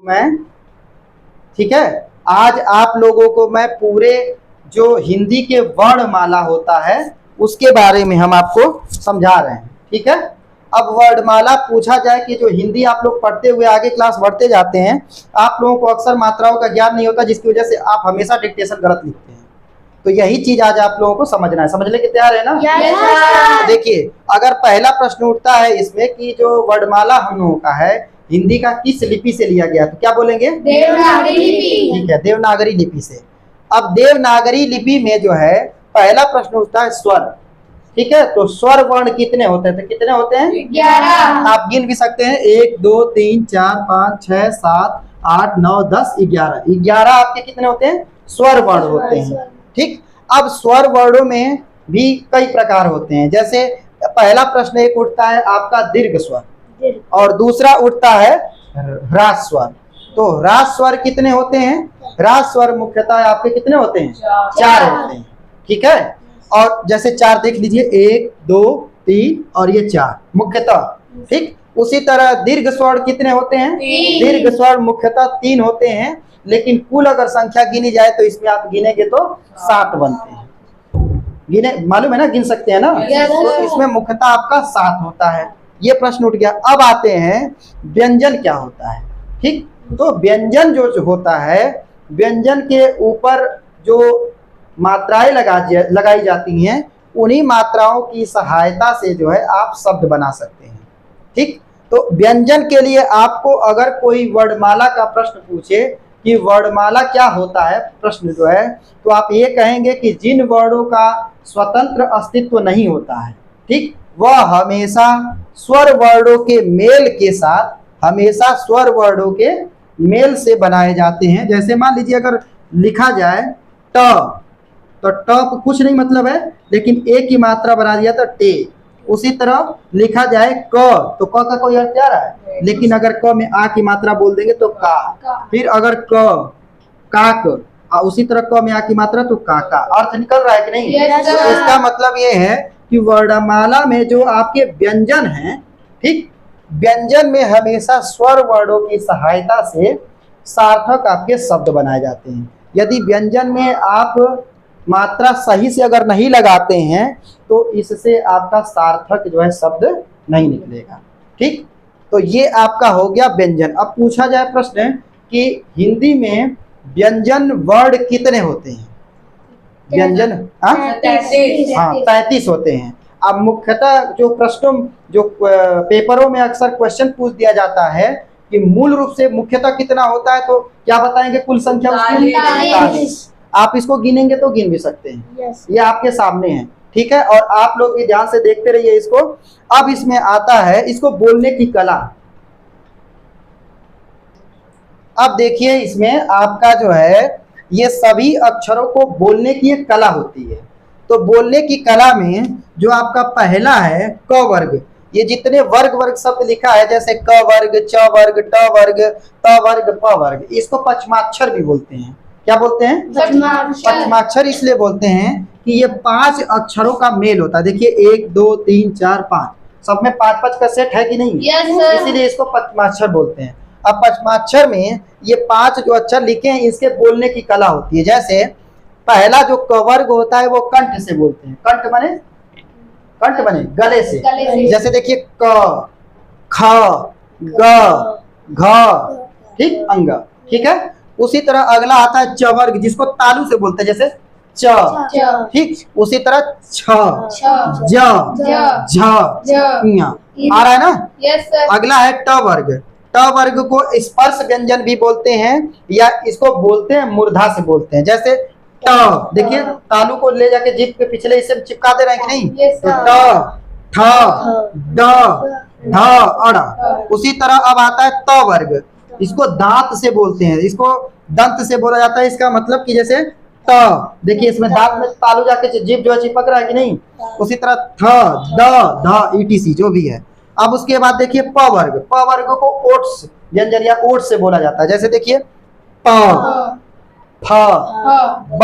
मैं, ठीक है, आज आप लोगों को मैं पूरे जो हिंदी के वर्णमाला होता है उसके बारे में हम आपको समझा रहे हैं, ठीक है। अब वर्णमाला पूछा जाए कि जो हिंदी आप लोग पढ़ते हुए आगे क्लास बढ़ते जाते हैं, आप लोगों को अक्सर मात्राओं का ज्ञान नहीं होता, जिसकी वजह से आप हमेशा डिक्टेशन गलत लिखते हैं। तो यही चीज आज आप लोगों को समझना है। समझने के तैयार है ना? yes, देखिए, अगर पहला प्रश्न उठता है इसमें कि जो वर्णमाला हम लोगों का है हिंदी का किस लिपि से लिया गया, तो क्या बोलेंगे? देवनागरी लिपि। ठीक है, देवनागरी लिपि से। अब देवनागरी लिपि में जो है पहला प्रश्न उठता है स्वर, ठीक है। तो स्वर वर्ण कितने होते हैं? तो कितने होते हैं? 11। आप गिन भी सकते हैं, 1 2 3 4 5 6 7 8 9 10 11। 11 आपके कितने होते हैं? स्वर वर्ण होते हैं, ठीक। अब स्वर वर्णों में भी कई प्रकार होते हैं। जैसे पहला प्रश्न एक उठता है आपका दीर्घ स्वर और दूसरा उठता है ह्रास स्वर। तो ह्रास स्वर कितने होते हैं? ह्रास स्वर मुख्यतः आपके कितने होते हैं? 4 होते हैं, ठीक है। और जैसे 4 देख लीजिए, 1 2 3 और ये 4 मुख्यतः, ठीक। उसी तरह दीर्घ स्वर कितने होते हैं? दीर्घ स्वर मुख्यतः 3 होते हैं, लेकिन कुल अगर संख्या गिनी जाए तो इसमें आप गिनेंगे तो 7 बनते हैं। गिने, मालूम है ना, गिन सकते हैं ना? तो इसमें मुख्यतः आपका 7 होता है। ये प्रश्न उठ गया। अब आते हैं व्यंजन क्या होता है, ठीक। तो व्यंजन जो होता है, व्यंजन के ऊपर जो मात्राएं लगाई जाती हैं, उन्हीं मात्राओं की सहायता से जो है आप शब्द बना सकते हैं, ठीक। तो व्यंजन के लिए आपको अगर कोई वर्णमाला का प्रश्न पूछे कि वर्णमाला क्या होता है, प्रश्न जो है, तो आप ये कहेंगे कि जिन वर्णों का स्वतंत्र अस्तित्व नहीं होता है, ठीक, वह हमेशा स्वर वर्णों के मेल के साथ, हमेशा स्वर वर्णों के मेल से बनाए जाते हैं। जैसे मान लीजिए अगर लिखा जाए ट, तो ट कुछ नहीं मतलब है, लेकिन ए की मात्रा बना दिया तो टे। उसी तरह लिखा जाए क, तो क का कोई अर्थ क्या रहा है, लेकिन अगर क में आ की मात्रा बोल देंगे तो का। फिर अगर क, काक, उसी तरह क में आ की मात्रा तो का अर्थ निकल रहा है कि नहीं? yes, तो इसका मतलब ये है कि वर्णमाला में जो आपके व्यंजन हैं, ठीक, व्यंजन में हमेशा स्वर वर्णों की सहायता से सार्थक आपके शब्द बनाए जाते हैं। यदि व्यंजन में आप मात्रा सही से अगर नहीं लगाते हैं तो इससे आपका सार्थक जो है शब्द नहीं निकलेगा, ठीक। तो ये आपका हो गया व्यंजन। अब पूछा जाए प्रश्न कि हिंदी में व्यंजन वर्ण कितने होते हैं? व्यंजन, हाँ 33 होते हैं। अब मुख्यतः जो प्रश्नों, जो पेपरों में अक्सर क्वेश्चन पूछ दिया जाता है कि मूल रूप से मुख्यतः कितना होता है, तो क्या बताएंगे? कुल संख्या उसकी 43। आप इसको गिनेंगे तो गिन भी सकते हैं, ये आपके सामने है, ठीक है। और आप लोग भी ध्यान से देखते रहिए इसको। अब इसमें आता है इसको बोलने की कला। अब देखिए, इसमें आपका जो है ये सभी अक्षरों को बोलने की एक कला होती है। तो बोलने की कला में जो आपका पहला है क वर्ग, ये जितने वर्ग शब्द लिखा है, जैसे क वर्ग, च वर्ग, ट वर्ग, त वर्ग, प वर्ग, इसको पचमाक्षर भी बोलते हैं। क्या बोलते हैं? पचमाक्षर इसलिए बोलते हैं कि ये 5 अक्षरों का मेल होता है। देखिए 1 2 3 4 5, सब में 5 का सेट है कि नहीं? इसीलिए इसको पचमाक्षर बोलते हैं। अब पचमाक्षर में ये 5 जो अक्षर लिखे हैं, इसके बोलने की कला होती है। जैसे पहला जो क वर्ग होता है वो कंठ से बोलते हैं। कंठ बने गले से। जैसे देखिए क, ख, ग, घ, ठीक, अंग, ठीक है। उसी तरह अगला आता है च वर्ग, जिसको तालु से बोलते हैं, जैसे च, ठीक। उसी तरह छ, ज, झ, आ रहा है ना? अगला है ट वर्ग। ट वर्ग को स्पर्श व्यंजन भी बोलते हैं, या इसको बोलते हैं मूर्धा से बोलते हैं। जैसे ट, देखिए तालु को ले जाके जीभ के पिछले हिस्से में चिपका दे रहे हैं कि नहीं? तो ट, ठ, ड, ढ, अड़। उसी तरह अब आता है त वर्ग, इसको दांत से बोलते हैं, इसको दंत से बोला जाता है। इसका मतलब कि जैसे त, देखिए इसमें दांत में तालु जाके जीभ जो है चिपक रहा है कि नहीं? उसी तरह थ, द, ध, etc जो भी है। अब उसके बाद देखिए प वर्ग। प वर्ग को ओट्स व्यंजन या ओट से बोला जाता है। जैसे देखिए प, फ, ब,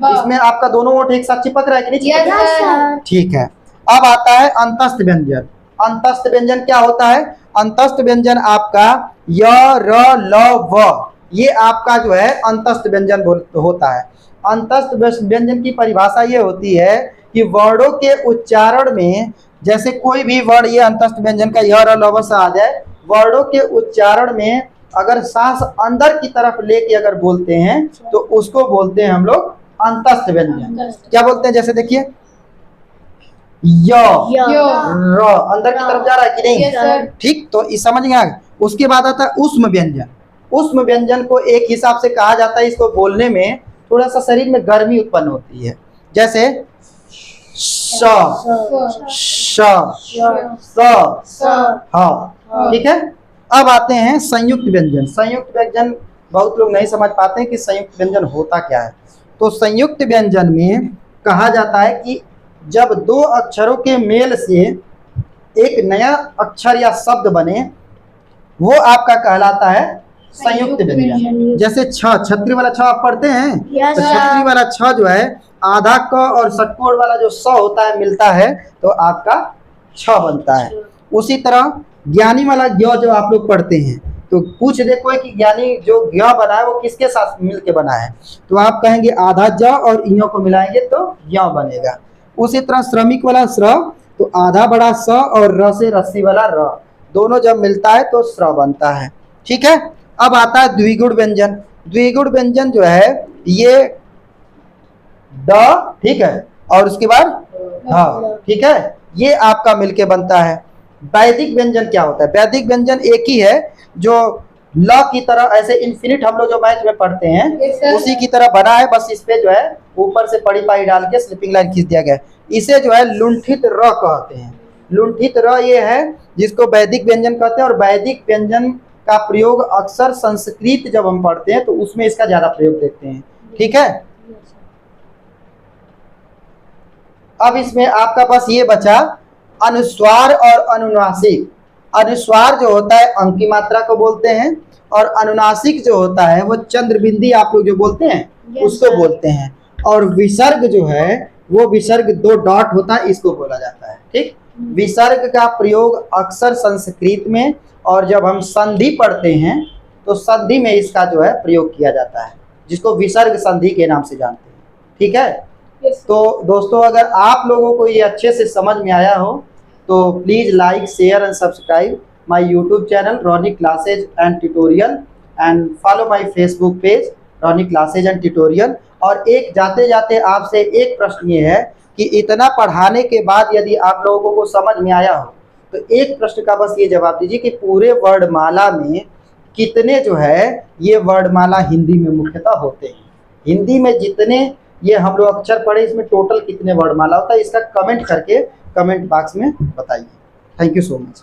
इसमें आपका दोनों ओठ एक साथ चिपक रहा है कि नहीं? ठीक है। अब आता है अंतस्थ व्यंजन। अंतस्थ व्यंजन क्या होता है? अंतस्थ व्यंजन आपका य, र, ल, व, ये आपका जो है अंतस्थ व्यंजन होता है। अंतस्थ व्यंजन की परिभाषा ये होती है कि वर्णों के उच्चारण में, जैसे कोई भी वर्ण ये अंतस्थ व्यंजन का य, र, ल, व से आ जाए, वर्णों के उच्चारण में अगर सांस अंदर की तरफ लेके अगर बोलते हैं तो उसको बोलते हैं हम लोग अंतस्थ व्यंजन। क्या बोलते हैं? जैसे देखिए य, र, अंदर की तरफ जा रहा है कि नहीं? Yes, sir. ठीक, तो इस समझ में आ गया। उसके बाद आता है उष्म व्यंजन। उष्म व्यंजन को एक हिसाब से कहा जाता है, इसको बोलने में थोड़ा सा शरीर में गर्मी उत्पन्न होती है, जैसे श, श, स, हाँ, ठीक है। अब आते हैं संयुक्त व्यंजन। संयुक्त व्यंजन बहुत लोग नहीं समझ पाते हैं कि संयुक्त व्यंजन होता क्या है। तो संयुक्त व्यंजन में कहा जाता है कि जब दो अक्षरों के मेल से एक नया अक्षर या शब्द बने, वो आपका कहलाता है संयुक्त व्यंजन। जैसे छ, छतरी वाला छ आप पढ़ते हैं? Yes, तो sir. छतरी वाला छ जो है आधा क और षटकोण वाला जो स होता है मिलता है तो आपका छ बनता है। उसी तरह ज्ञानी वाला ज्ञ जो आप लोग पढ़ते हैं, तो पूछ दे कोई कि ज्ञानी जो ज्ञ बना है वो किसके साथ मिलके बना है, तो आप कहेंगे आधा ज और इयों को मिलाएंगे तो ज्ञ बनेगा। उसी तरह श्रमिक वाला श्र, तो आधा बड़ा स और र से रस्सी वाला र, दोनों जब मिलता है तो श्र बनता है। ठीक है। अब आता है द्विगुण व्यंजन। द्विगुण व्यंजन जो है ये ड, ठीक है, और उसके बाद हाँ, ठीक है, ये आपका मिलके बनता है। वैदिक व्यंजन क्या होता है? वैदिक व्यंजन एक ही है जो ल की तरह, ऐसे इन्फिनिट हम लोग जो मैथ में पढ़ते हैं Yes, sir. उसी की तरह बना है, बस इस पे जो है ऊपर से पड़ी पाई डाल के स्लिपिंग लाइन खींच दिया गया है। इसे जो है लुंठित र कहते हैं। लुंठित र ये है जिसको वैदिक व्यंजन कहते हैं, और वैदिक व्यंजन का प्रयोग अक्सर संस्कृत जब हम पढ़ते हैं तो उसमें इसका ज्यादा प्रयोग देखते हैं। ठीक है। अब इसमें आपका पास ये बचा अनुस्वार और अनुनासिक। अनुस्वार जो होता है अंक की मात्रा को बोलते हैं, और अनुनासिक जो होता है वो चंद्रबिंदी आप लोग जो बोलते हैं Yes, उसको sir. बोलते हैं। और विसर्ग जो है वो विसर्ग 2 डॉट होता है, इसको बोला जाता है। ठीक। विसर्ग का प्रयोग अक्सर संस्कृत में, और जब हम संधि पढ़ते हैं तो संधि में इसका जो है प्रयोग किया जाता है, जिसको विसर्ग संधि के नाम से जानते हैं। ठीक है। Yes, sir. तो दोस्तों अगर आप लोगों को ये अच्छे से समझ में आया हो तो please like, share and subscribe my YouTube channel Ronnie classes and tutorial, and follow my Facebook page Ronnie classes and tutorial. और एक जाते जाते आपसे एक प्रश्न ये है कि इतना पढ़ाने के बाद यदि आप लोगों को समझ में आया हो तो एक प्रश्न का बस ये जवाब दीजिए कि पूरे वर्णमाला में कितने जो है ये वर्णमाला हिंदी में मुख्यतः होते हैं। हिंदी में जितने ये हम लोग अक्षर पढ़े इसमें टोटल कितने वर्णमाला होता है, इसका कमेंट करके कमेंट बॉक्स में बताइए। Thank you so much.